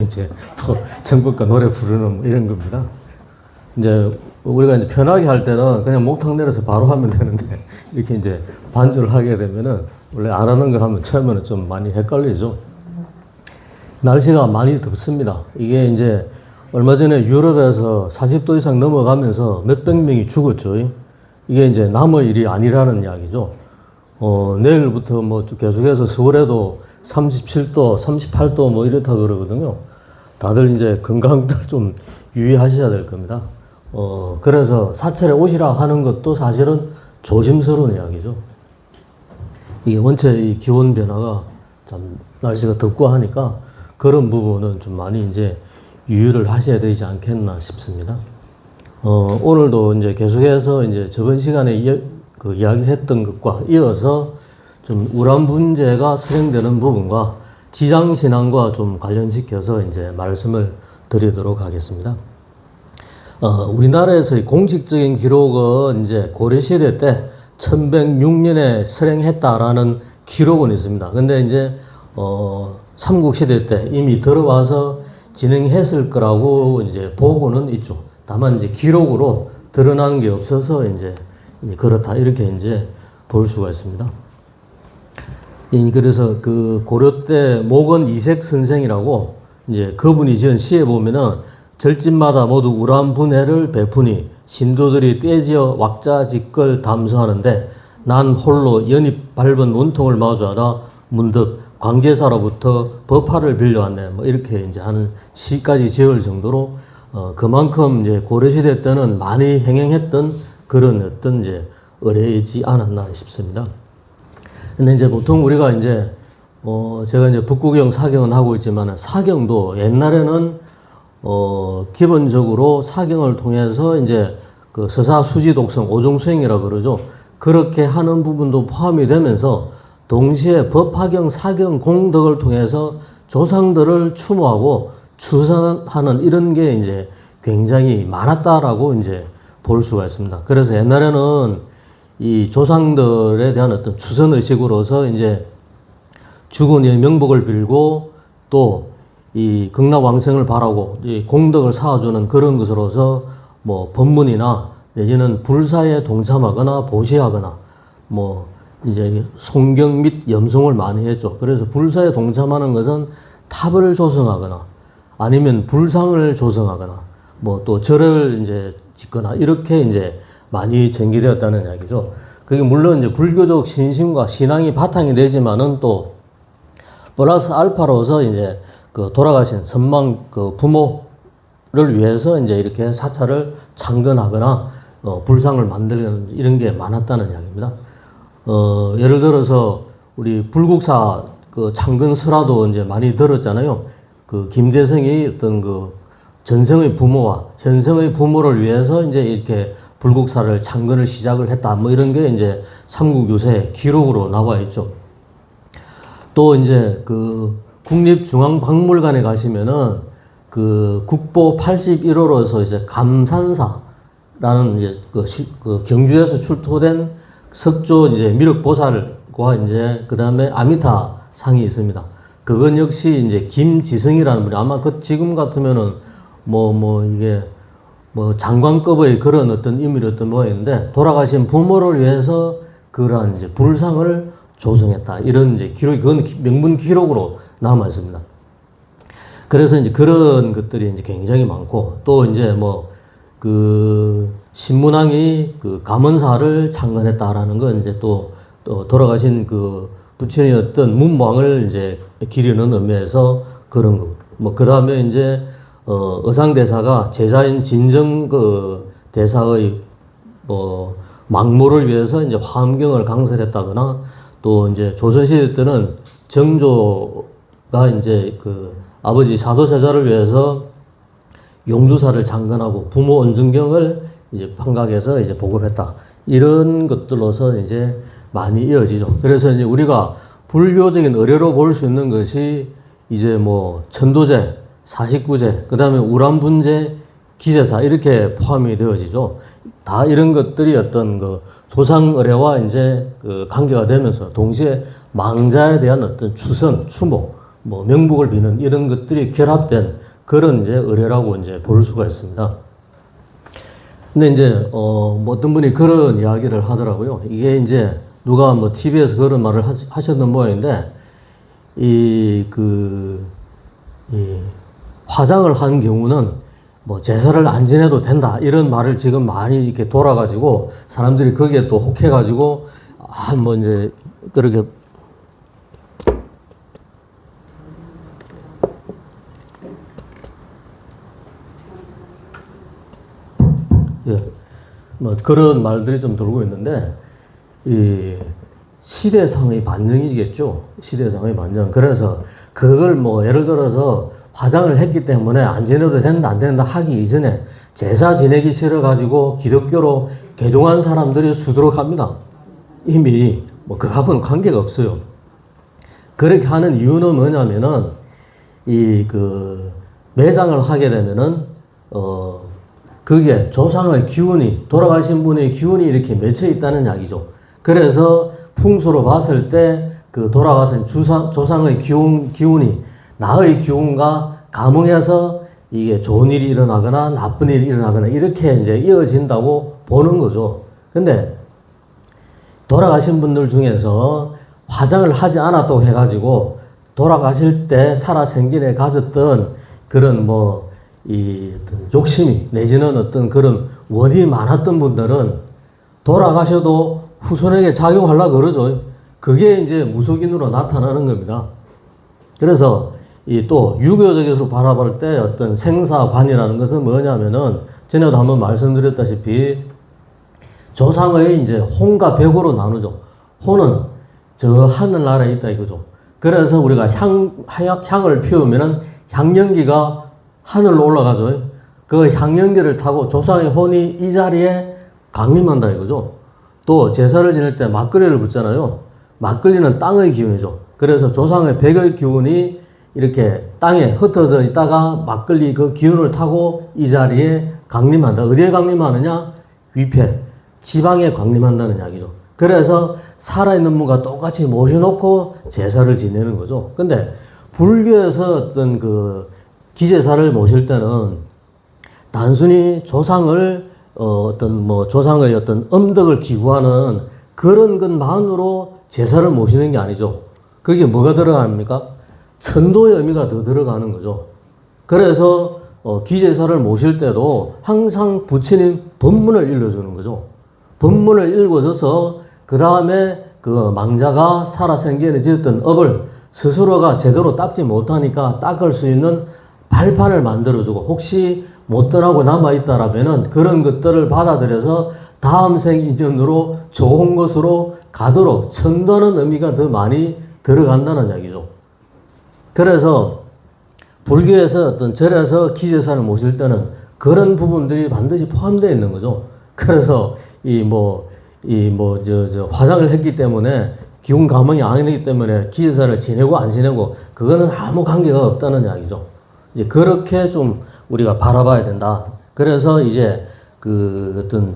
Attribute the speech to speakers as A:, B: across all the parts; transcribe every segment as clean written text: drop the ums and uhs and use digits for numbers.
A: 이제 뭐 정법과 노래 부르는 뭐 이런 겁니다. 이제 우리가 이제 편하게 할 때는 그냥 목탁 내려서 바로 하면 되는데 이렇게 이제 반주를 하게 되면은 원래 안 하는 걸 하면 처음에는 좀 많이 헷갈리죠. 날씨가 많이 덥습니다. 이게 이제 얼마 전에 유럽에서 40도 이상 넘어가면서 몇백 명이 죽었죠. 이게 이제 남의 일이 아니라는 이야기죠. 내일부터 뭐 계속해서 서울에도 37도, 38도 뭐 이렇다 그러거든요. 다들 이제 건강들 좀 유의하셔야 될 겁니다. 그래서 사찰에 오시라 하는 것도 사실은 조심스러운 이야기죠. 이게 원체 이 기온 변화가 참 날씨가 덥고 하니까 그런 부분은 좀 많이 이제 유의를 하셔야 되지 않겠나 싶습니다. 오늘도 이제 계속해서 이제 저번 시간에 이야기했던 것과 이어서 좀 우란 분재가 실행되는 부분과 지장신앙과 좀 관련시켜서 이제 말씀을 드리도록 하겠습니다. 우리나라에서의 공식적인 기록은 이제 고려시대 때 1106년에 실행했다라는 기록은 있습니다. 근데 이제, 삼국시대 때 이미 들어와서 진행했을 거라고 이제 보고는 있죠. 다만 이제 기록으로 드러나는 게 없어서 이제 그렇다. 이렇게 이제 볼 수가 있습니다. 그래서 그 고려 때 목원 이색 선생이라고 이제 그분이 지은 시에 보면은 절집마다 모두 우란분해를 베푸니 신도들이 떼지어 왁자지껄 담수하는데 난 홀로 연잎 밟은 원통을 마주하다 문득 광제사로부터 법화를 빌려왔네. 뭐 이렇게 이제 하는 시까지 지을 정도로 그만큼 이제 고려시대 때는 많이 행행했던 그런 어떤 이제 의례이지 않았나 싶습니다. 근데 이제 보통 우리가 이제 제가 이제 북구경 사경은 하고 있지만 사경도 옛날에는 기본적으로 사경을 통해서 이제 그 서사 수지 독성 오종수행이라 그러죠. 그렇게 하는 부분도 포함이 되면서 동시에 법화경 사경 공덕을 통해서 조상들을 추모하고 추선하는 이런 게 이제 굉장히 많았다라고 이제 볼 수가 있습니다. 그래서 옛날에는 이 조상들에 대한 어떤 추선 의식으로서 이제 죽은 이의 명복을 빌고 또 이 극락왕생을 바라고 이 공덕을 쌓아주는 그런 것으로서 뭐 법문이나 내지는 불사에 동참하거나 보시하거나 뭐 이제 송경 및 염송을 많이 했죠. 그래서 불사에 동참하는 것은 탑을 조성하거나 아니면 불상을 조성하거나 뭐 또 절을 이제 짓거나 이렇게 이제 많이 전개되었다는 이야기죠. 그게 물론 이제 불교적 신심과 신앙이 바탕이 되지만은 또 플러스 알파로서 이제 그 돌아가신 선망 그 부모를 위해서 이제 이렇게 사찰을 창건하거나 불상을 만들는 이런 게 많았다는 이야기입니다. 예를 들어서 우리 불국사 그 창건설화도 이제 많이 들었잖아요. 그 김대성이 어떤 그 전생의 부모와 현생의 부모를 위해서 이제 이렇게 불국사를 창건을 시작을 했다. 뭐 이런 게 이제 삼국유세 기록으로 나와 있죠. 또 이제 그 국립중앙박물관에 가시면은 그 국보 81호로서 이제 감산사라는 이제 그 경주에서 출토된 석조 이제 미륵보살과 이제 그 다음에 아미타 상이 있습니다. 그건 역시 이제 김지성이라는 분이 아마 그 지금 같으면은 이게 뭐 장관급의 그런 어떤 인물이었던 모양인데 돌아가신 부모를 위해서 그러한 이제 불상을 조성했다. 이런 이제 기록이 그건 명문 기록으로 남아 있습니다. 그래서 이제 그런 것들이 이제 굉장히 많고 또 이제 뭐 그 신문왕이 그 감언사를 창건했다라는 건 이제 또 돌아가신 그 부친이었던 문왕을 이제 기리는 의미에서 그런 거. 뭐 그 다음에 이제 의상대사가 제자인 진정 그 대사의 뭐 망모를 위해서 이제 화엄경을 강설했다거나 또 이제 조선시대 때는 정조가 이제 그 아버지 사도세자를 위해서 용주사를 창건하고 부모 언증경을 이제 판각해서 이제 보급했다. 이런 것들로서 이제 많이 이어지죠. 그래서 이제 우리가 불교적인 의례로 볼 수 있는 것이 이제 뭐 천도제, 사십구제, 그 다음에 우란분제, 기제사 이렇게 포함이 되어지죠. 다 이런 것들이 어떤 그 조상 의례와 이제 그 관계가 되면서 동시에 망자에 대한 어떤 추선, 추모 뭐 명복을 비는 이런 것들이 결합된 그런 이제 의례라고 이제 볼 수가 있습니다. 근데 이제 뭐 어떤 분이 그런 이야기를 하더라고요. 이게 이제 누가 뭐 TV에서 그런 말을 하셨던 모양인데 이 화장을 한 경우는 뭐 제사를 안 지내도 된다 이런 말을 지금 많이 이렇게 돌아가지고 사람들이 거기에 또 혹해가지고 뭐 이제 그렇게 뭐 그런 말들이 좀 돌고 있는데 이 시대상의 반영이겠죠. 시대상의 반영. 그래서 그걸 뭐 예를 들어서 화장을 했기 때문에 안 지내도 된다 안 된다 하기 이전에 제사 지내기 싫어가지고 기독교로 개종한 사람들이 수두룩합니다. 이미 뭐 그하고는 관계가 없어요. 그렇게 하는 이유는 뭐냐면은 매장을 하게 되면은 그게 조상의 기운이 돌아가신 분의 기운이 이렇게 맺혀 있다는 이야기죠. 그래서 풍수로 봤을 때 그 돌아가신 조상의 기운이 나의 기운과 감응해서 이게 좋은 일이 일어나거나 나쁜 일이 일어나거나 이렇게 이제 이어진다고 보는 거죠. 근데 돌아가신 분들 중에서 화장을 하지 않았다고 해가지고 돌아가실 때 살아생전에 가졌던 그런 욕심이 내지는 어떤 그런 원이 많았던 분들은 돌아가셔도 후손에게 작용하려고 그러죠. 그게 이제 무속인으로 나타나는 겁니다. 그래서 또 유교적으로 바라볼 때 어떤 생사관이라는 것은 뭐냐면은 전에도 한번 말씀드렸다시피 조상의 이제 혼과 벽으로 나누죠. 혼은 저 하늘나라에 있다 이거죠. 그래서 우리가 향을 피우면은 향연기가 하늘로 올라가죠. 그 향연기를 타고 조상의 혼이 이 자리에 강림한다 이거죠. 또 제사를 지낼 때 막걸리를 붓잖아요. 막걸리는 땅의 기운이죠. 그래서 조상의 백의 기운이 이렇게 땅에 흩어져 있다가 막걸리 그 기운을 타고 이 자리에 강림한다. 어디에 강림하느냐? 위패, 지방에 강림한다는 이야기죠. 그래서 살아있는 분과 똑같이 모셔놓고 제사를 지내는 거죠. 근데 불교에서 어떤 기제사를 모실 때는 단순히 조상을 조상의 어떤 음덕을 기구하는 그런 것만으로 제사를 모시는 게 아니죠. 그게 뭐가 들어갑니까? 천도의 의미가 더 들어가는 거죠. 그래서 기제사를 모실 때도 항상 부처님 법문을 읽어주는 거죠. 법문을 읽어줘서 그 다음에 그 망자가 살아생전에 지었던 업을 스스로가 제대로 닦지 못하니까 닦을 수 있는 발판을 만들어주고 혹시 못 떠나고 남아있다라면은 그런 것들을 받아들여서 다음 생 인연으로 좋은 것으로 가도록 천도하는 의미가 더 많이 들어간다는 이야기죠. 그래서 불교에서 어떤 절에서 기제사를 모실 때는 그런 부분들이 반드시 포함되어 있는 거죠. 그래서 화장을 했기 때문에 기운 감흥이 아니기 때문에 기제사를 지내고 안 지내고 그거는 아무 관계가 없다는 이야기죠. 이제 그렇게 좀 우리가 바라봐야 된다. 그래서 이제 어떤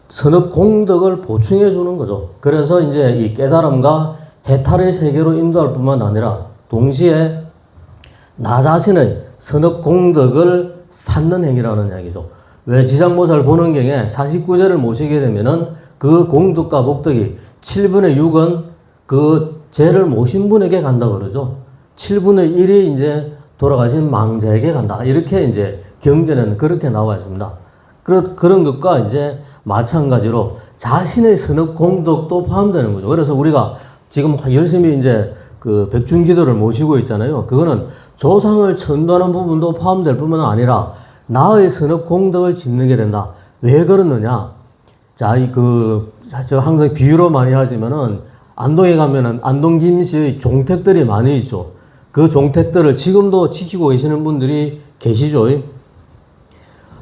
A: 선업 공덕을 보충해 주는 거죠. 그래서 이제 이 깨달음과 해탈의 세계로 인도할 뿐만 아니라 동시에 나 자신의 선업 공덕을 쌓는 행위라는 이야기죠. 왜 지장보살 보는 경에 49제를 모시게 되면은 그 공덕과 복덕이 7분의 6은 그 죄를 모신 분에게 간다 그러죠. 7분의 1이 이제 돌아가신 망자에게 간다. 이렇게 이제 경전에는 그렇게 나와 있습니다. 그런 것과 이제 마찬가지로 자신의 선업 공덕도 포함되는 거죠. 그래서 우리가 지금 열심히 이제 그 백중기도를 모시고 있잖아요. 그거는 조상을 천도하는 부분도 포함될 뿐만 아니라 나의 선업 공덕을 짓는 된다. 왜 그러느냐? 자, 저 항상 비유로 많이 하지만은 안동에 가면은 안동 김씨의 종택들이 많이 있죠. 그 종택들을 지금도 지키고 계시는 분들이 계시죠.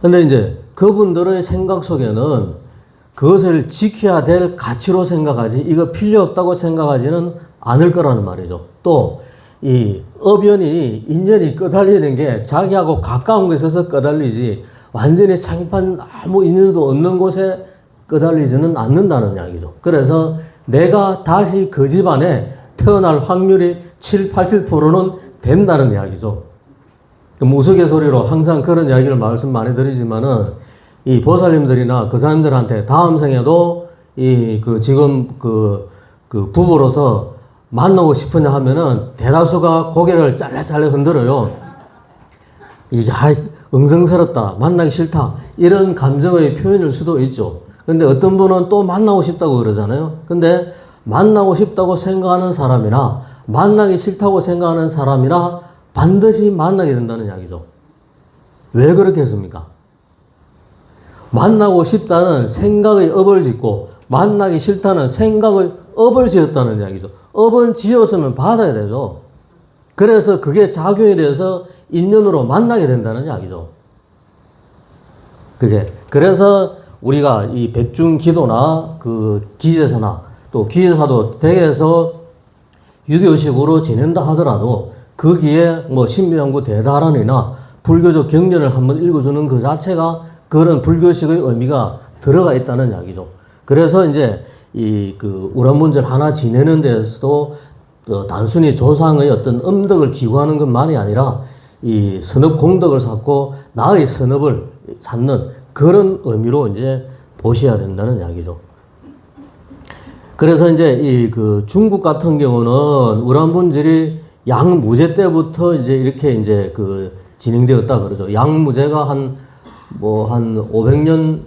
A: 근데 이제 그분들의 생각 속에는 그것을 지켜야 될 가치로 생각하지 이거 필요 없다고 생각하지는 않을 거라는 말이죠. 또 이 어변이 인연이 끄달리는 게 자기하고 가까운 곳에 있어서 끄달리지 완전히 생판 아무 인연도 없는 곳에 끄달리지는 않는다는 이야기죠. 그래서 내가 다시 그 집안에 태어날 확률이 7, 87%는 된다는 이야기죠. 우스갯소리로 항상 그런 이야기를 말씀 많이 드리지만은 이 보살님들이나 그 사람들한테 다음 생에도 지금 부부로서 만나고 싶으냐 하면은 대다수가 고개를 짤래짤래 흔들어요. 이게 응성스럽다, 만나기 싫다, 이런 감정의 표현일 수도 있죠. 근데 어떤 분은 또 만나고 싶다고 그러잖아요. 근데 만나고 싶다고 생각하는 사람이나 만나기 싫다고 생각하는 사람이나 반드시 만나게 된다는 이야기죠. 왜 그렇게 했습니까? 만나고 싶다는 생각의 업을 짓고 만나기 싫다는 생각의 업을 지었다는 이야기죠. 업은 지었으면 받아야 되죠. 그래서 그게 작용이 돼서 인연으로 만나게 된다는 이야기죠. 그래서 우리가 이 백중기도나 그 기제사나 또 기제사도 댁에서 유교식으로 지낸다 하더라도 거기에 뭐 신비연구 대다란이나 불교적 경전을 한번 읽어주는 그 자체가 그런 불교식의 의미가 들어가 있다는 이야기죠. 그래서 이제 우란문절 하나 지내는 데서도 단순히 조상의 어떤 음덕을 기구하는 것만이 아니라 이 선업 공덕을 쌓고 나의 선업을 쌓는 그런 의미로 이제 보셔야 된다는 이야기죠. 그래서 이제 중국 같은 경우는 우란문절이 양무제 때부터 이제 이렇게 이제 진행되었다 그러죠. 양무제가 한 500년인가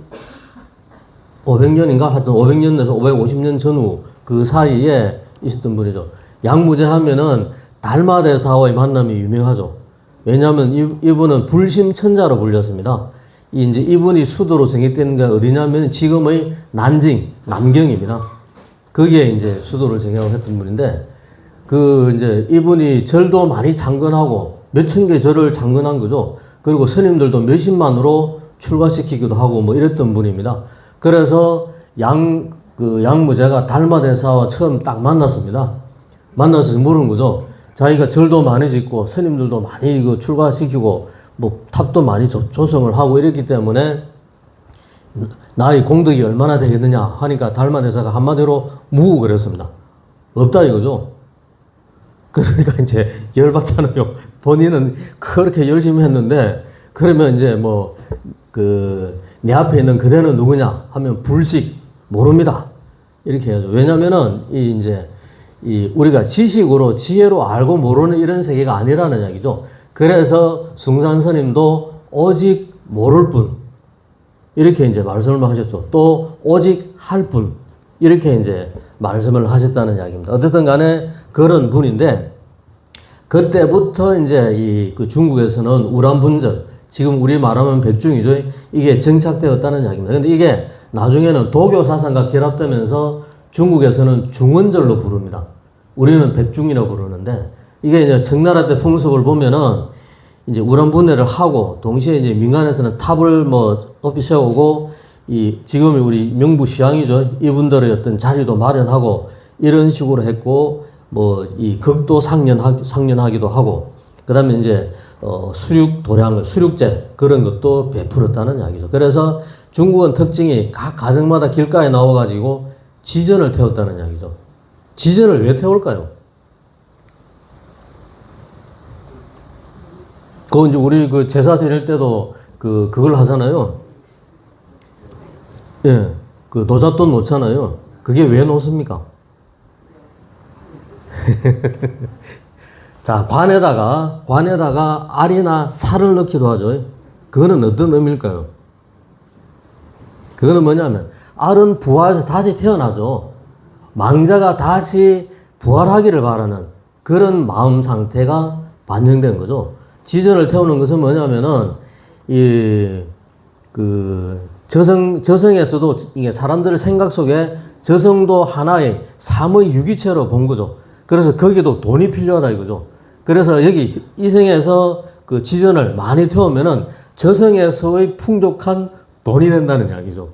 A: 하여튼 500년에서 550년 전후 그 사이에 있었던 분이죠. 양무제 하면은 달마대사와의 만남이 유명하죠. 왜냐하면 이분은 불심천자로 불렸습니다. 이제 이분이 수도로 정했된 게 어디냐면 지금의 난징, 남경입니다. 거기에 이제 수도를 정하고 했던 분인데, 이제 이분이 절도 많이 창건하고 몇천 개 절을 창건한 거죠. 그리고 스님들도 몇십만으로 출가시키기도 하고 뭐 이랬던 분입니다. 그래서 양무제가 달마대사와 처음 딱 만났습니다. 만나서 물은 거죠. 자기가 절도 많이 짓고 스님들도 많이 출가시키고 뭐 탑도 많이 조성을 하고 이랬기 때문에 나의 공덕이 얼마나 되겠느냐 하니까 달마대사가 한마디로 무고 그랬습니다. 없다 이거죠. 그러니까 이제 열받잖아요. 본인은 그렇게 열심히 했는데 그러면 이제 내 앞에 있는 그대는 누구냐 하면 불식 모릅니다. 이렇게 해야죠. 왜냐면은 우리가 지식으로 지혜로 알고 모르는 이런 세계가 아니라는 이야기죠. 그래서 숭산스님도 오직 모를 뿐 이렇게 이제 말씀을 하셨죠. 또 오직 할 뿐 이렇게 이제 말씀을 하셨다는 이야기입니다. 어쨌든 간에 그런 분인데 그때부터 이제 중국에서는 우란분절 지금 우리 말하면 백중이죠. 이게 정착되었다는 이야기입니다. 근데 이게 나중에는 도교 사상과 결합되면서 중국에서는 중원절로 부릅니다. 우리는 백중이라고 부르는데 이게 이제 청나라 때 풍습을 보면은 이제 우란분해를 하고 동시에 이제 민간에서는 탑을 높이 세우고 지금의 우리 명부 시황이죠. 이분들의 어떤 자리도 마련하고 이런 식으로 했고 이 극도 상련하기도 하고 그다음에 이제 수륙제 그런 것도 베풀었다는 이야기죠. 그래서 중국은 특징이 각 가정마다 길가에 나와가지고 지전을 태웠다는 이야기죠. 지전을 왜 태울까요? 이제 우리 제사 지낼 때도 그걸 하잖아요. 예. 노잣돈 놓잖아요. 그게 왜 놓습니까? 자, 관에다가 알이나 살을 넣기도 하죠. 그거는 어떤 의미일까요? 그거는 뭐냐면, 알은 부활해서 다시 태어나죠. 망자가 다시 부활하기를 바라는 그런 마음 상태가 반영된 거죠. 지전을 태우는 것은 뭐냐면은, 저성에서도 이게 사람들의 생각 속에 저성도 하나의 삶의 유기체로 본 거죠. 그래서 거기도 돈이 필요하다 이거죠. 그래서 여기 이 생에서 지전을 많이 태우면은 저성에서의 풍족한 돈이 된다는 이야기죠.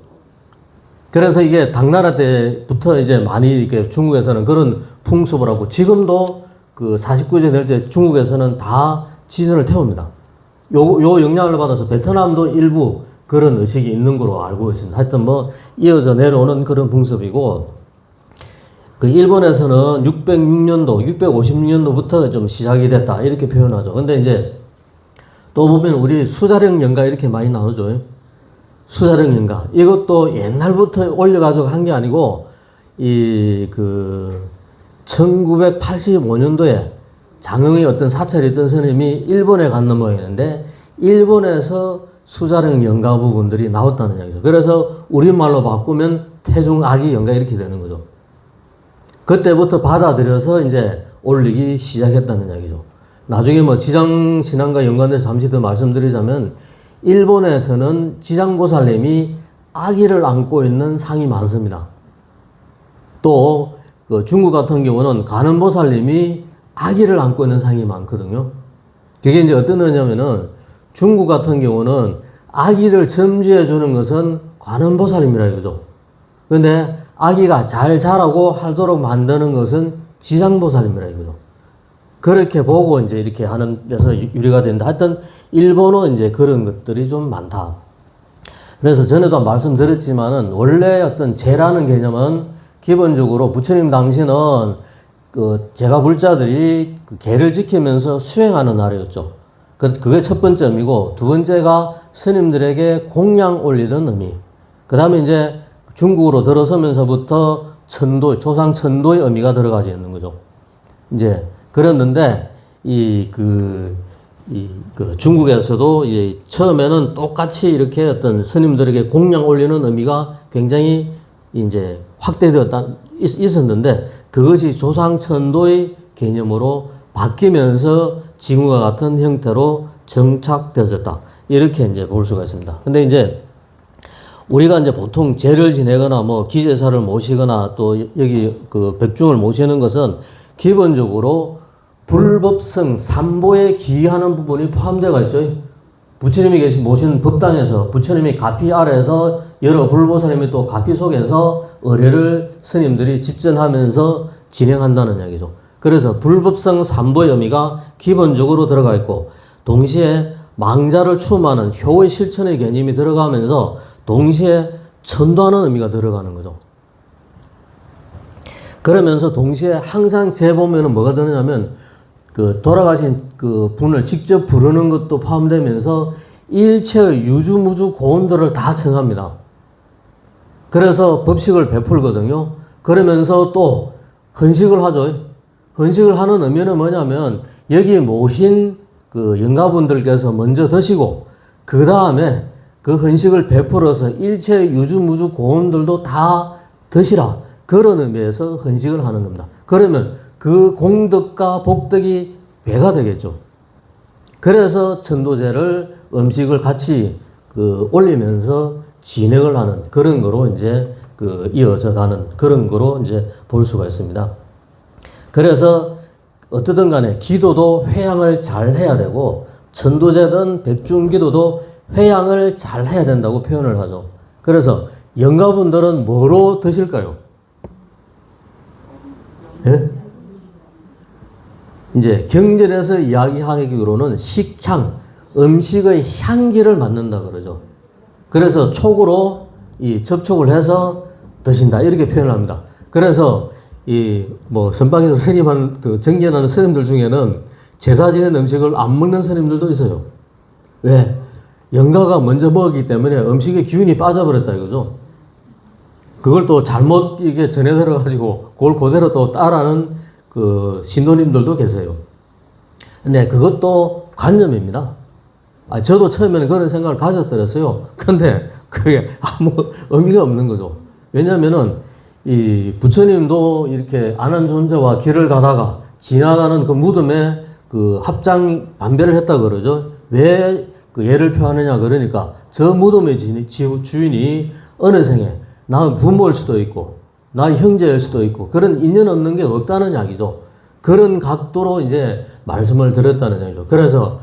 A: 그래서 이게 당나라 때부터 이제 많이 이렇게 중국에서는 그런 풍습을 하고 지금도 49제 될 때 중국에서는 다 지전을 태웁니다. 요 영향을 받아서 베트남도 일부 그런 의식이 있는 걸로 알고 있습니다. 하여튼 이어져 내려오는 그런 풍습이고, 그 일본에서는 606년도, 656년도부터 좀 시작이 됐다. 이렇게 표현하죠. 근데 이제 또 보면 우리 수자령 연가 이렇게 많이 나오죠. 수자령 연가. 이것도 옛날부터 올려가지고 한 게 아니고, 1985년도에 장흥의 어떤 사찰이 있던 스님이 일본에 갔는 모양이었는데, 일본에서 수자령 연가 부분들이 나왔다는 얘기죠. 그래서 우리말로 바꾸면 태중아기 연가 이렇게 되는 거죠. 그때부터 받아들여서 이제 올리기 시작했다는 이야기죠. 나중에 뭐 지장신앙과 연관돼서 잠시 더 말씀드리자면, 일본에서는 지장보살님이 아기를 안고 있는 상이 많습니다. 또 그 중국 같은 경우는 관음보살님이 아기를 안고 있는 상이 많거든요. 그게 이제 어떤 의미냐면은 중국 같은 경우는 아기를 점지해 주는 것은 관음보살님이라 이거죠. 근데 아기가 잘 자라고 하도록 만드는 것은 지장보살님이라 이거죠. 그렇게 보고 이제 이렇게 하는 데서 유래가 된다. 하여튼 일본은 이제 그런 것들이 좀 많다. 그래서 전에도 말씀드렸지만은 원래 어떤 제라는 개념은 기본적으로 부처님 당시는 그 제가 불자들이 그 계를 지키면서 수행하는 날이었죠. 그게 첫 번째 의미고, 두 번째가 스님들에게 공양 올리는 의미. 그 다음에 이제 중국으로 들어서면서부터 천도, 조상 천도의 의미가 들어가지 있는 거죠. 이제 그랬는데, 중국에서도 처음에는 똑같이 이렇게 어떤 스님들에게 공양 올리는 의미가 굉장히 이제 있었는데, 그것이 조상천도의 개념으로 바뀌면서 지금과 같은 형태로 정착되어졌다. 이렇게 이제 볼 수가 있습니다. 근데 이제 우리가 이제 보통 제를 지내거나 뭐 기제사를 모시거나 또 여기 그 백중을 모시는 것은 기본적으로 불법성 삼보에 기하는 부분이 포함되어 있죠. 부처님이 모신 법당에서 부처님이 가피 아래에서 여러 불보살님이 또 가피 속에서 의례를 스님들이 집전하면서 진행한다는 이야기죠. 그래서 불법성 삼보의 의미가 기본적으로 들어가 있고, 동시에 망자를 추음하는 효의 실천의 개념이 들어가면서 동시에 천도하는 의미가 들어가는 거죠. 그러면서 동시에 항상 재보면은 뭐가 되느냐면, 그 돌아가신 그 분을 직접 부르는 것도 포함되면서 일체의 유주무주 고온들을 다 청합니다. 그래서 법식을 베풀거든요. 그러면서 또 헌식을 하죠. 헌식을 하는 의미는 뭐냐면, 여기 모신 그 영가분들께서 먼저 드시고, 그 다음에 그 헌식을 베풀어서 일체의 유주무주 고온들도 다 드시라. 그런 의미에서 헌식을 하는 겁니다. 그러면 그 공덕과 복덕이 배가 되겠죠. 그래서 천도제를 음식을 같이 그 올리면서 진행을 하는 그런 거로 이제 그 이어져 가는 그런 거로 이제 볼 수가 있습니다. 그래서 어떻든 간에 기도도 회양을 잘 해야 되고, 천도제든 백중기도도 회양을 잘 해야 된다고 표현을 하죠. 그래서 영가분들은 뭐로 드실까요? 예? 이제 경전에서 이야기하기로는 식향, 음식의 향기를 맡는다 그러죠. 그래서 촉으로 이 접촉을 해서 드신다 이렇게 표현합니다. 그래서 이 뭐 선방에서 스님하는 그 정견하는 스님들 중에는 제사 지낸 음식을 안 먹는 스님들도 있어요. 왜? 영가가 먼저 먹었기 때문에 음식의 기운이 빠져버렸다 이거죠. 그걸 또 잘못 이게 전해 들어가지고 그걸 그대로 또 따라하는 그 신도님들도 계세요. 근데 그것도 관념입니다. 저도 처음에는 그런 생각을 가졌더랬어요. 근데 그게 아무 의미가 없는 거죠. 왜냐면은 이 부처님도 이렇게 안한존재와 길을 가다가 지나가는 그 무덤에 그 합장 반배를 했다 그러죠. 왜 그 예를 표하느냐 그러니까 저 무덤의 주인이 어느 생에 나의 부모일 수도 있고 나의 형제일 수도 있고 그런 인연 없는 게 없다는 이야기죠. 그런 각도로 이제 말씀을 드렸다는 이야기죠. 그래서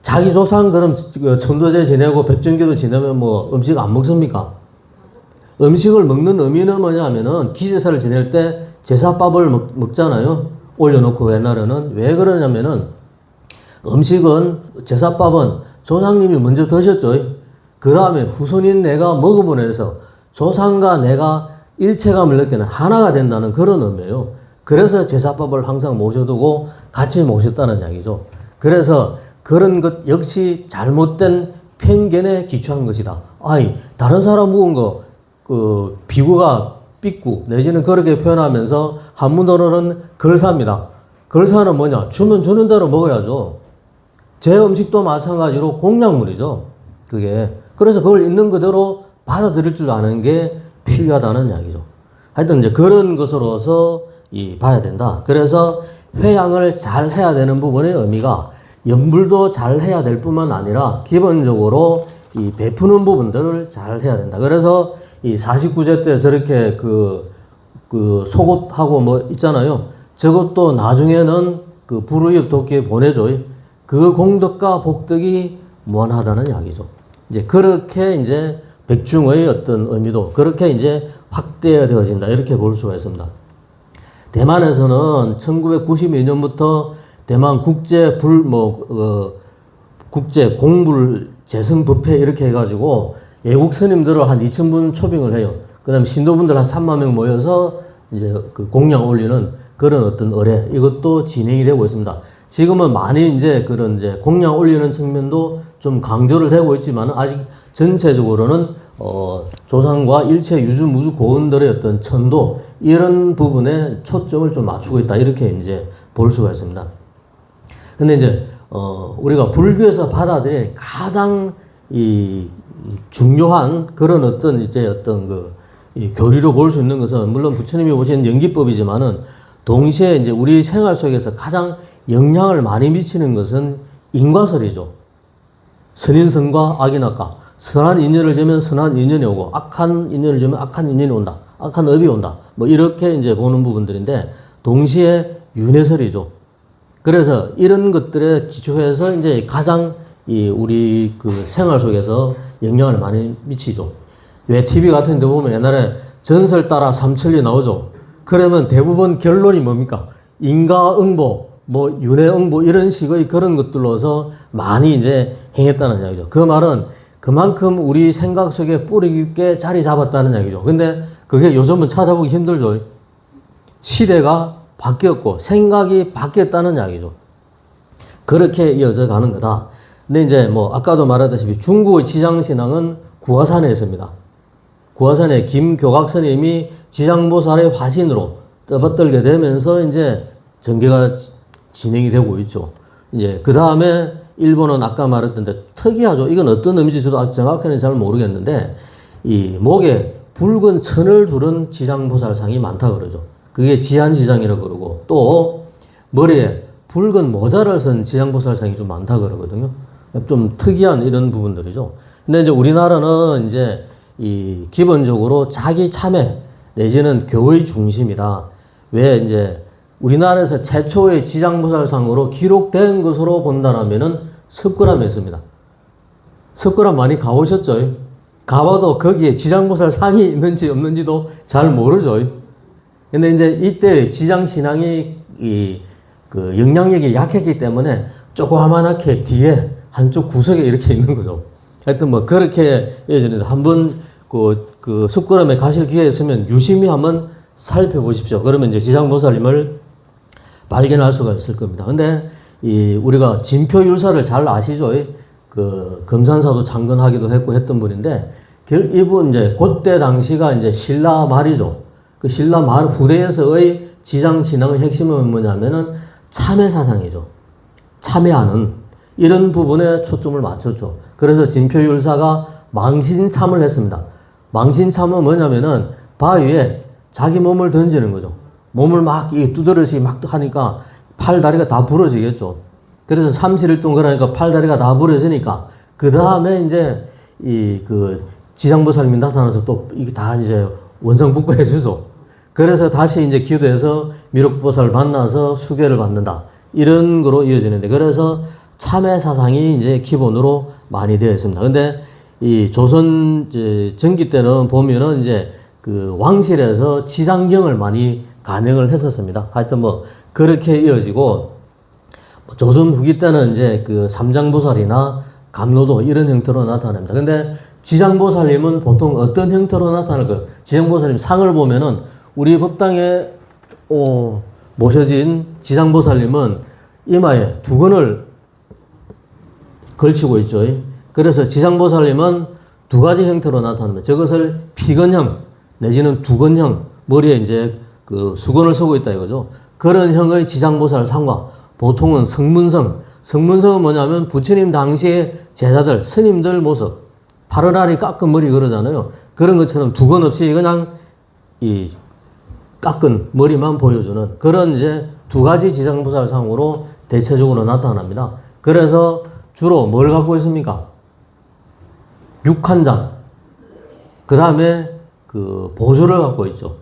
A: 자기 조상 그럼 천도제 지내고 백정기도 지내면 뭐 음식 안 먹습니까? 음식을 먹는 의미는 뭐냐면은 기제사를 지낼 때 제사밥을 먹잖아요. 올려놓고 옛날에는 왜 그러냐면은 음식은 제사밥은 조상님이 먼저 드셨죠. 그 다음에 후손인 내가 먹음으로 해서 조상과 내가 일체감을 느끼는 하나가 된다는 그런 의미예요. 그래서 제사법을 항상 모셔두고 같이 모셨다는 이야기죠. 그래서 그런 것 역시 잘못된 편견에 기초한 것이다. 아이, 다른 사람 묵은 거, 비구가 삐꾸, 내지는 그렇게 표현하면서 한문어로는 걸사입니다. 걸사는 뭐냐? 주면 주는 대로 먹어야죠. 제 음식도 마찬가지로 공약물이죠. 그게. 그래서 그걸 있는 그대로 받아들일 줄 아는 게 필요하다는 이야기죠. 하여튼 이제 그런 것으로서 봐야 된다. 그래서 회양을 잘 해야 되는 부분의 의미가 염불도 잘 해야 될 뿐만 아니라 기본적으로 이 베푸는 부분들을 잘 해야 된다. 그래서 이 49제 때 저렇게 그 속옷하고 뭐 있잖아요. 저것도 나중에는 그 불의업 돕기에 보내줘. 그 공덕과 복덕이 무한하다는 이야기죠. 이제 그렇게 이제 백중의 어떤 의미도 그렇게 이제 확대되어진다. 이렇게 볼 수가 있습니다. 대만에서는 1992년부터 대만 국제 공불 재승법회 이렇게 해가지고 외국 스님들을 한 2,000분 초빙을 해요. 그 다음에 신도분들 한 3만 명 모여서 이제 그 공양 올리는 그런 어떤 의례, 이것도 진행이 되고 있습니다. 지금은 많이 이제 그런 이제 공양 올리는 측면도 좀 강조를 되고 있지만 아직 전체적으로는 조상과 일체 유주 무주 고은들의 어떤 천도 이런 부분에 초점을 좀 맞추고 있다. 이렇게 이제 볼 수가 있습니다. 근데 이제 우리가 불교에서 받아들인 가장 중요한 그런 어떤 이제 어떤 교리로 볼 수 있는 것은 물론 부처님이 오신 연기법이지만은 동시에 이제 우리 생활 속에서 가장 영향을 많이 미치는 것은 인과설이죠. 선인선과 악인악과. 선한 인연을 지면 선한 인연이 오고 악한 인연을 지면 악한 인연이 온다. 악한 업이 온다. 뭐 이렇게 이제 보는 부분들인데 동시에 윤회설이죠. 그래서 이런 것들에 기초해서 이제 가장 우리 그 생활 속에서 영향을 많이 미치죠. 왜 TV 같은 데 보면 옛날에 전설 따라 삼천리 나오죠. 그러면 대부분 결론이 뭡니까? 인과응보, 뭐 윤회응보 이런 식의 그런 것들로서 많이 이제 행했다는 이야기죠. 그 말은 그만큼 우리 생각 속에 뿌리 깊게 자리 잡았다는 이야기죠. 근데 그게 요즘은 찾아보기 힘들죠. 시대가 바뀌었고 생각이 바뀌었다는 이야기죠. 그렇게 이어져 가는 거다. 근데 이제 뭐 아까도 말했다시피 중국의 지장신앙은 구화산에 있습니다. 구화산에 김교각 스님이 지장보살의 화신으로 떠받들게 되면서 이제 전개가 진행이 되고 있죠. 이제 그 다음에 일본은 아까 말했던데 특이하죠. 이건 어떤 의미인지 저도 정확히는 잘 모르겠는데 이 목에 붉은 천을 두른 지장보살상이 많다 그러죠. 그게 지한지장이라고 그러고 또 머리에 붉은 모자를 쓴 지장보살상이 좀 많다 그러거든요. 좀 특이한 이런 부분들이죠. 근데 이제 우리나라는 이제 기본적으로 자기 참회 내지는 교의 중심이다. 왜 이제 우리나라에서 최초의 지장보살상으로 기록된 것으로 본다라면은 석굴암에 있습니다. 석굴암 많이 가보셨죠? 가봐도 거기에 지장보살상이 있는지 없는지도 잘 모르죠. 근데 이제 이때 지장신앙이 그 영향력이 약했기 때문에 조그마하게 뒤에 한쪽 구석에 이렇게 있는 거죠. 하여튼 뭐 그렇게 예전에 한번 그 석굴암에 가실 기회 있으면 유심히 한번 살펴보십시오. 그러면 이제 지장보살님을 발견할 수가 있을 겁니다. 근데 우리가 진표율사를 잘 아시죠? 그 금산사도 창건하기도 했고 했던 분인데 이분 이제 그때 당시가 이제 신라 말이죠. 그 신라 말 후대에서의 지장신앙의 핵심은 뭐냐면은 참회 사상이죠. 참회하는 이런 부분에 초점을 맞췄죠. 그래서 진표율사가 망신참을 했습니다. 망신참은 뭐냐면은 바위에 자기 몸을 던지는 거죠. 몸을 막 두드러시 막 하니까 팔 다리가 다 부러지겠죠. 그래서 30일 동안 그러니까 팔 다리가 다 부러지니까 그 다음에 이제 그 지장보살님이 나타나서 또 이게 다 이제 원상복구해 주죠. 그래서 다시 이제 기도해서 미륵보살 만나서 수계를 받는다. 이런 거로 이어지는데 그래서 참회 사상이 이제 기본으로 많이 되어 있습니다. 근데 이 조선 이제 전기 때는 보면은 이제 그 왕실에서 지장경을 많이 간행을 했었습니다. 하여튼 뭐 그렇게 이어지고 조선 후기 때는 이제 그 삼장보살이나 감로도 이런 형태로 나타납니다. 근데 지장보살님은 보통 어떤 형태로 나타날까요? 지장보살님 상을 보면은 우리 법당에 모셔진 지장보살님은 이마에 두건을 걸치고 있죠. 그래서 지장보살님은 두 가지 형태로 나타납니다. 저것을 피건형 내지는 두건형, 머리에 이제 그 수건을 쓰고 있다 이거죠. 그런 형의 지장보살 상과 보통은 성문성은 뭐냐면 부처님 당시의 제자들, 스님들 모습, 파르라리 깎은 머리 그러잖아요. 그런 것처럼 두건 없이 그냥 이 깎은 머리만 보여주는 그런 이제 두 가지 지장보살 상으로 대체적으로 나타납니다. 그래서 주로 뭘 갖고 있습니까? 육한장, 그 다음에 그 보조를 갖고 있죠.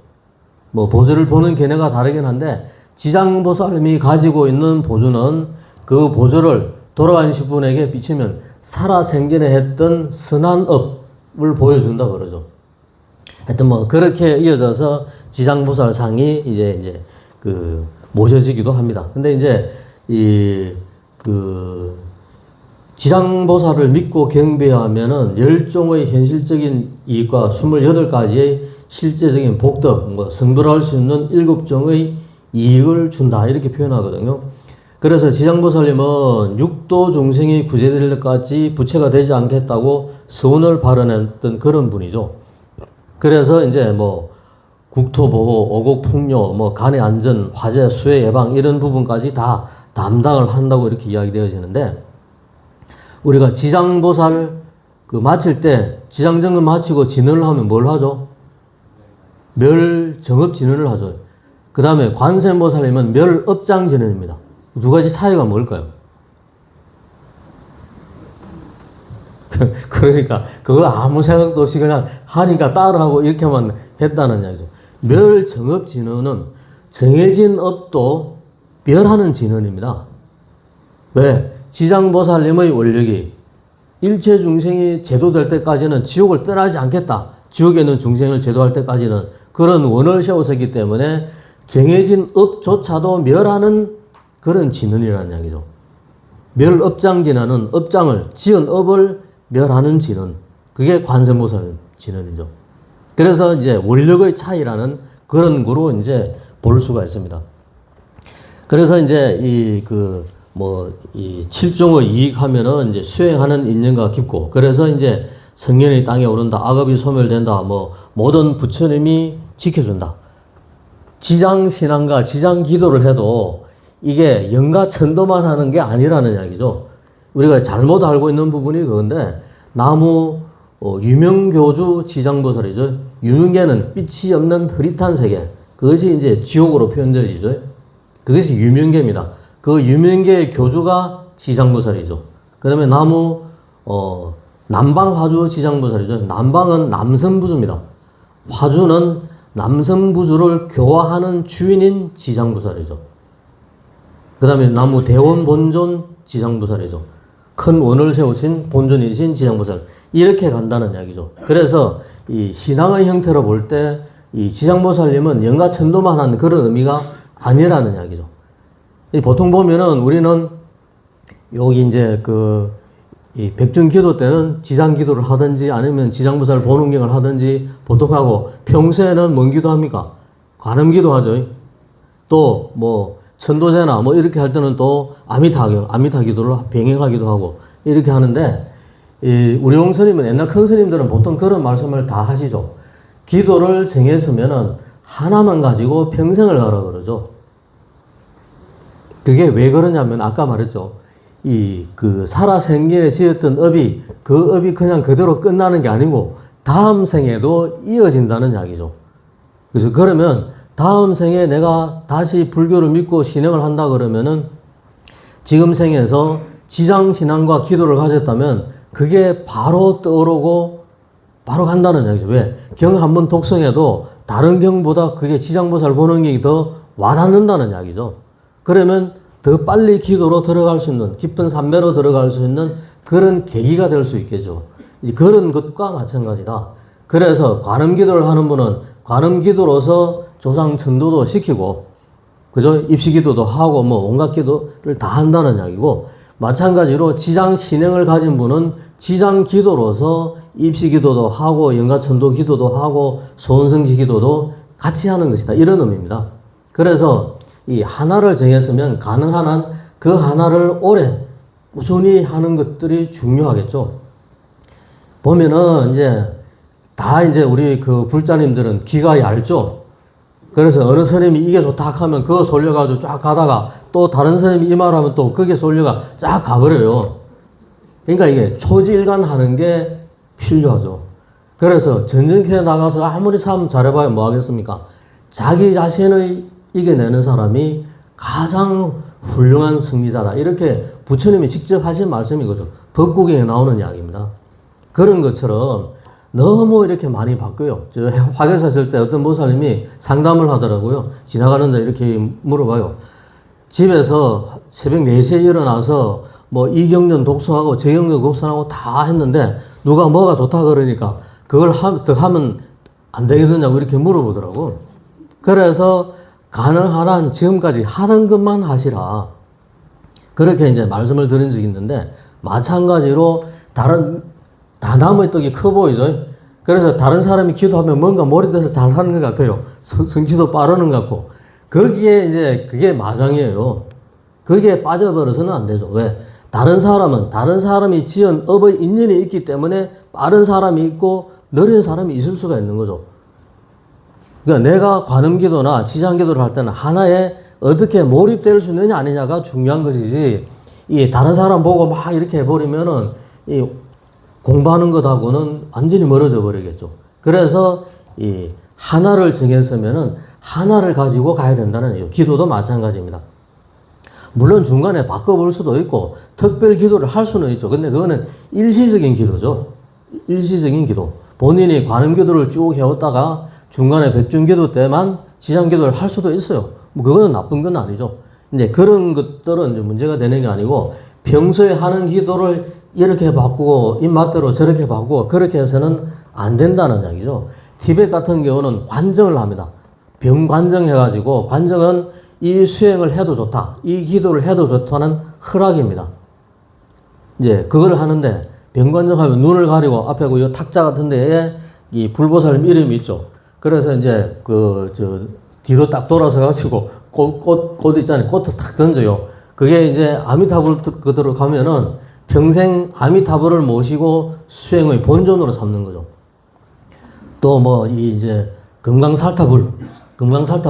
A: 뭐 보조를 보는 견해가 다르긴 한데 지장보살님이 가지고 있는 보조는 그 보조를 돌아가신 분에게 비치면 살아생전에 했던 선한 업을 보여준다 그러죠. 하여튼 뭐 그렇게 이어져서 지장보살 상이 이제 그 모셔지기도 합니다. 근데 이제 그 지장보살을 믿고 경배하면은 10종의 현실적인 이익과 28가지의 실제적인 복덕, 뭐 성불을 할 수 있는 7종의 이익을 준다 이렇게 표현하거든요. 그래서 지장보살님은 육도 중생이 구제될 때까지 부처가 되지 않겠다고 서운을 발언했던 그런 분이죠. 그래서 이제 뭐 국토보호, 오곡풍요, 뭐 간의 안전, 화재, 수해 예방 이런 부분까지 다 담당을 한다고 이렇게 이야기되어지는데 우리가 지장보살 그 마칠 때 지장정금 마치고 진언을 하면 뭘 하죠? 멸정업 진언을 하죠. 그 다음에 관세음보살님은 멸업장 진언입니다. 두 가지 차이가 뭘까요? 그러니까 그거 아무 생각도 없이 그냥 하니까 따라하고 이렇게만 했다는 이야기죠. 멸정업 진언은 정해진 업도 멸하는 진언입니다. 왜? 지장보살님의 원력이 일체 중생이 제도될 때까지는 지옥을 떠나지 않겠다. 지옥에 있는 중생을 제도할 때까지는 그런 원을 세웠었기 때문에 정해진 업조차도 멸하는 그런 진언이라는 이야기죠. 멸업장 진언은 업장을, 지은 업을 멸하는 진언. 그게 관세음보살 진언이죠. 그래서 이제 원력의 차이라는 그런 거로 이제 볼 수가 있습니다. 그래서 이제 이 7종의 이익 하면은 이제 수행하는 인연과 깊고, 그래서 이제 성년이 땅에 오른다, 악업이 소멸된다, 뭐, 모든 부처님이 지켜준다. 지장신앙과 지장기도를 해도 이게 영가천도만 하는 게 아니라는 이야기죠. 우리가 잘못 알고 있는 부분이 그건데, 유명교주 지장보살이죠. 유명계는 빛이 없는 흐릿한 세계. 그것이 이제 지옥으로 표현되어지죠. 그것이 유명계입니다. 그 유명계의 교주가 지장보살이죠. 그 다음에 남방화주 지장보살이죠. 남방은 남선부주입니다. 화주는 남선부주를 교화하는 주인인 지장보살이죠. 그 다음에 나무 대원본존 지장보살이죠. 큰 원을 세우신 본존이신 지장보살. 이렇게 간다는 이야기죠. 그래서 이 신앙의 형태로 볼 때 이 지장보살님은 영가천도만 하는 그런 의미가 아니라는 이야기죠. 보통 보면은 우리는 여기 이제 이 백중기도 때는 지장기도를 하든지 아니면 지장보살 보능경을 하든지 보통 하고 평소에는 뭔 기도합니까? 관음기도 하죠. 또 뭐 천도제나 뭐 이렇게 할 때는 또 아미타 기도를 병행하기도 하고 이렇게 하는데 우리 용스님은 옛날 큰 스님들은 보통 그런 말씀을 다 하시죠. 기도를 정했으면은 하나만 가지고 평생을 가라 그러죠. 그게 왜 그러냐면 아까 말했죠. 살아생전에 지었던 업이 그 업이 그냥 그대로 끝나는 게 아니고 다음 생에도 이어진다는 이야기죠. 그래서 그러면 다음 생에 내가 다시 불교를 믿고 신행을 한다 그러면은 지금 생에서 지장신앙과 기도를 가졌다면 그게 바로 떠오르고 바로 간다는 이야기죠. 왜? 경 한번 독성해도 다른 경보다 그게 지장보살 보는 게 더 와닿는다는 이야기죠. 그러면 더 빨리 기도로 들어갈 수 있는, 깊은 삼매로 들어갈 수 있는 그런 계기가 될 수 있겠죠. 이제 그런 것과 마찬가지다. 그래서 관음기도를 하는 분은 관음기도로서 조상 천도도 시키고, 그죠? 입시기도도 하고, 뭐, 온갖 기도를 다 한다는 이야기고, 마찬가지로 지장 신행을 가진 분은 지장 기도로서 입시 기도도 하고 영가천도 기도도 하고 소원성지 기도도 같이 하는 것이다. 이런 의미입니다. 그래서 이 하나를 정했으면 가능한 한 그 하나를 오래 꾸준히 하는 것들이 중요하겠죠. 보면은 이제 우리 그 불자님들은 귀가 얇죠. 그래서 어느 스님이 이게 좋다 하면 그거 쏠려가지고 쫙 가다가 또 다른 스님이 이 말 하면 또 그게 쏠려가 쫙 가버려요. 그러니까 이게 초지일관 하는 게 필요하죠. 그래서 전쟁터에 나가서 아무리 참 잘해봐야 뭐 하겠습니까? 자기 자신을 이겨내는 사람이 가장 훌륭한 승리자다. 이렇게 부처님이 직접 하신 말씀이 거죠. 법국에 나오는 이야기입니다. 그런 것처럼 너무 이렇게 많이 바뀌어요. 저 화계사 있을 때 어떤 보살님이 상담을 하더라고요. 지나가는데 이렇게 물어봐요. 집에서 새벽 4시에 일어나서 뭐 이경련 독서하고 재경련 독서하고 다 했는데 누가 뭐가 좋다 그러니까 그걸 더 하면 안 되겠느냐고 이렇게 물어보더라고. 그래서 가능한 한 지금까지 하는 것만 하시라. 그렇게 이제 말씀을 드린 적이 있는데 마찬가지로 다 나무의 떡이 커 보이죠? 그래서 다른 사람이 기도하면 뭔가 몰입돼서 잘 하는 것 같아요. 성취도 빠르는 것 같고. 거기에 이제 그게 마장이에요. 거기에 빠져버려서는 안 되죠. 왜? 다른 사람이 지은 업의 인연이 있기 때문에 빠른 사람이 있고 느린 사람이 있을 수가 있는 거죠. 그러니까 내가 관음기도나 지장기도를 할 때는 하나에 어떻게 몰입될 수 있느냐 아니냐가 중요한 것이지, 이 다른 사람 보고 막 이렇게 해버리면은 이 공부하는 것하고는 완전히 멀어져 버리겠죠. 그래서 이 하나를 정했으면은 하나를 가지고 가야 된다는 얘기죠. 기도도 마찬가지입니다. 물론 중간에 바꿔볼 수도 있고 특별 기도를 할 수는 있죠. 근데 그거는 일시적인 기도죠. 일시적인 기도. 본인이 관음 기도를 쭉 해왔다가 중간에 백중 기도 때만 지장 기도를 할 수도 있어요. 뭐 그거는 나쁜 건 아니죠. 이제 그런 것들은 이제 문제가 되는 게 아니고 평소에 하는 기도를 이렇게 바꾸고 입맛대로 저렇게 바꾸고 그렇게 해서는 안 된다는 이야기죠. 티벳 같은 경우는 관정을 합니다. 병관정 해가지고 관정은 이 수행을 해도 좋다, 이 기도를 해도 좋다는 허락입니다. 이제 그걸 하는데 병관정 하면 눈을 가리고 앞에 그 탁자 같은 데에 이 불보살님 이름이 있죠. 그래서 이제 뒤로 딱 돌아서 가지고 꽃 있잖아요. 꽃을 탁 던져요. 그게 이제 아미타불 그대로 가면은 평생 아미타불을 모시고 수행의 본존으로 삼는 거죠. 또 뭐 이제 금강살타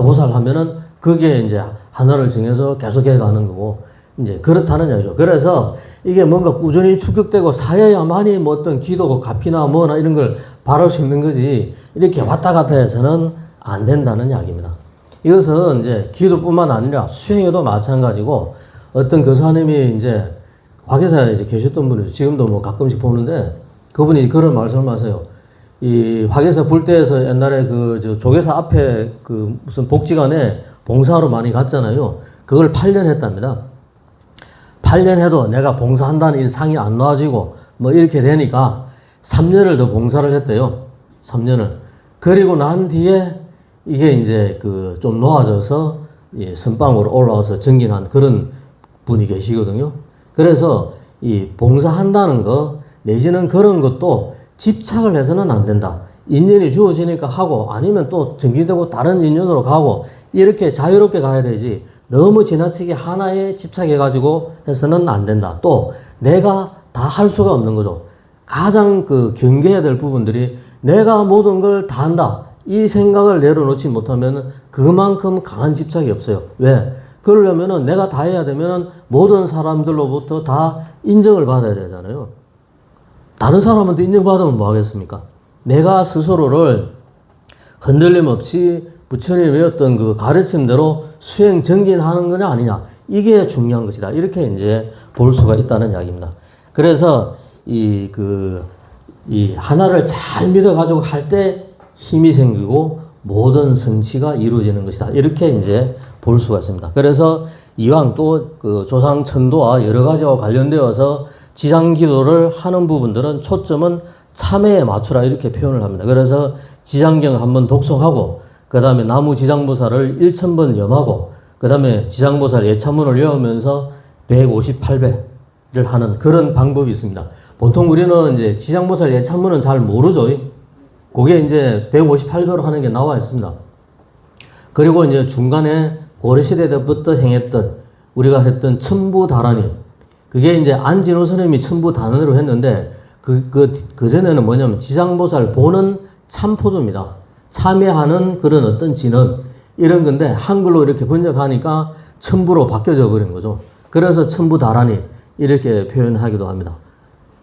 A: 보살 하면은 그게 이제 하나를 정해서 계속해 가는 거고, 이제 그렇다는 얘기죠. 그래서 이게 뭔가 꾸준히 축적되고 사야야만이 뭐 어떤 기도고 가피나 뭐나 이런 걸 바랄 수 있는 거지, 이렇게 왔다 갔다 해서는 안 된다는 이야기입니다. 이것은 이제 기도뿐만 아니라 수행에도 마찬가지고, 어떤 교사님이 이제 화계사에 이제 계셨던 분이죠. 지금도 뭐 가끔씩 보는데 그분이 그런 말씀을 하세요. 이 화계사 불때에서 옛날에 조계사 앞에 무슨 복지관에 봉사하러 많이 갔잖아요. 그걸 8년 했답니다. 8년 해도 내가 봉사한다는 이 상이 안 놓아지고 뭐 이렇게 되니까 3년을 더 봉사를 했대요. 3년을. 그리고 난 뒤에 이게 이제 좀 놓아져서 선방으로 올라와서 정진한 그런 분이 계시거든요. 그래서 이 봉사한다는 거 내지는 그런 것도 집착을 해서는 안 된다. 인연이 주어지니까 하고 아니면 또 정진되고 다른 인연으로 가고 이렇게 자유롭게 가야 되지, 너무 지나치게 하나에 집착해가지고 해서는 안 된다. 또 내가 다 할 수가 없는 거죠. 가장 경계해야 될 부분들이 내가 모든 걸 다 한다, 이 생각을 내려놓지 못하면 그만큼 강한 집착이 없어요. 왜? 그러려면은 내가 다 해야 되면은 모든 사람들로부터 다 인정을 받아야 되잖아요. 다른 사람한테 인정받으면 뭐 하겠습니까? 내가 스스로를 흔들림 없이 부처님의 어떤 가르침대로 수행 정진하는 거냐 아니냐, 이게 중요한 것이다. 이렇게 이제 볼 수가 있다는 이야기입니다. 그래서 이 하나를 잘 믿어가지고 할 때 힘이 생기고 모든 성취가 이루어지는 것이다. 이렇게 이제 볼 수가 있습니다. 그래서 이왕 또 조상 천도와 여러 가지와 관련되어서 지장 기도를 하는 부분들은 초점은 참회에 맞추라 이렇게 표현을 합니다. 그래서 지장경 한번 독송하고 그 다음에 나무 지장보살을 1000번 염하고 그 다음에 지장보살 예차문을 외우면서 158배를 하는 그런 방법이 있습니다. 보통 우리는 이제 지장보살 예찬문은 잘 모르죠. 그게 이제 158배로 하는 게 나와 있습니다. 그리고 이제 중간에 고려시대 때부터 행했던 우리가 했던 첨부다란이, 그게 이제 안진호 스님이 첨부다란으로 했는데 그 전에는 뭐냐면 지장보살 보는 참포조입니다. 참여하는 그런 어떤 진언 이런 건데 한글로 이렇게 번역하니까 첨부로 바뀌어져 버린 거죠. 그래서 첨부다란이 이렇게 표현하기도 합니다.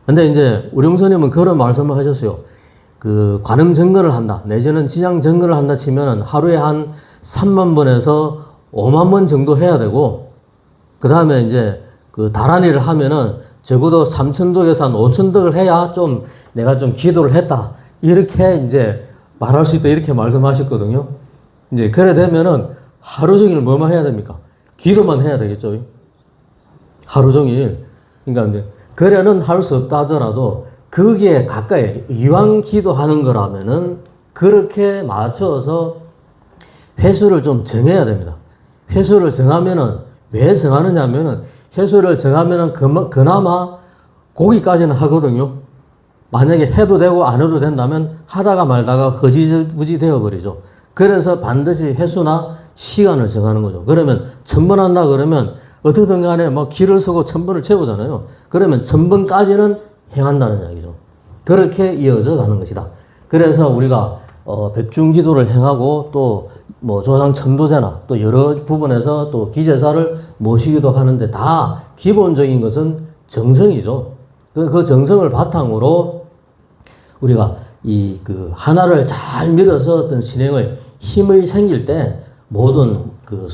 A: 근데 이제 우룡스님은 그런 말씀을 하셨어요. 그 관음 정거를 한다, 내지는 지장 정거를 한다 치면은 하루에 한 3만 번에서 5만 번 정도 해야 되고, 그 다음에 이제 그 다란이를 하면은 적어도 3,000덕에서 한 5,000덕을 해야 좀 내가 좀 기도를 했다, 이렇게 이제 말할 수 있다, 이렇게 말씀하셨거든요. 이제 그래 되면은 하루 종일 뭐만 해야 됩니까? 기도만 해야 되겠죠. 하루 종일. 그러니까 이제 그래는 할 수 없다 하더라도 거기에 가까이 이왕 기도하는 거라면은 그렇게 맞춰서 횟수를 좀 정해야 됩니다. 횟수를 정하면은 왜 정하느냐면은 횟수를 정하면은 그나마 거기까지는 하거든요. 만약에 해도 되고 안 해도 된다면 하다가 말다가 허지부지 되어버리죠. 그래서 반드시 횟수나 시간을 정하는 거죠. 그러면 1000번 한다 그러면 어떻든 간에 뭐 길을 서고 1000번을 채우잖아요. 그러면 1000번까지는 행한다는 이야기죠. 그렇게 이어져 가는 것이다. 그래서 우리가 백중기도를 행하고 또 뭐 조상 천도제나 또 여러 부분에서 또 기제사를 모시기도 하는데 다 기본적인 것은 정성이죠. 그 정성을 바탕으로 우리가 그 하나를 잘 믿어서 어떤 신행의 힘이 생길 때 모든 그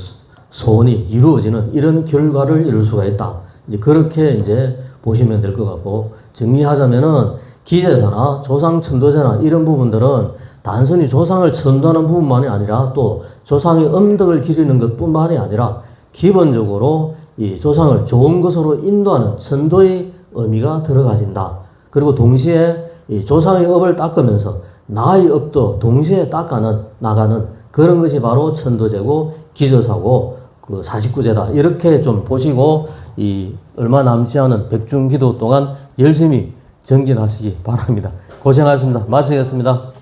A: 소원이 이루어지는 이런 결과를 이룰 수가 있다. 이제 그렇게 이제 보시면 될 것 같고, 정리하자면은 기제사나 조상 천도제나 이런 부분들은 단순히 조상을 천도하는 부분만이 아니라 또 조상의 음덕을 기리는 것뿐만이 아니라 기본적으로 이 조상을 좋은 것으로 인도하는 천도의 의미가 들어가진다. 그리고 동시에 이 조상의 업을 닦으면서 나의 업도 동시에 나가는 그런 것이 바로 천도제고 기저사고 그 49제다. 이렇게 좀 보시고 이 얼마 남지 않은 백중기도 동안 열심히 정진하시기 바랍니다. 고생하셨습니다. 마치겠습니다.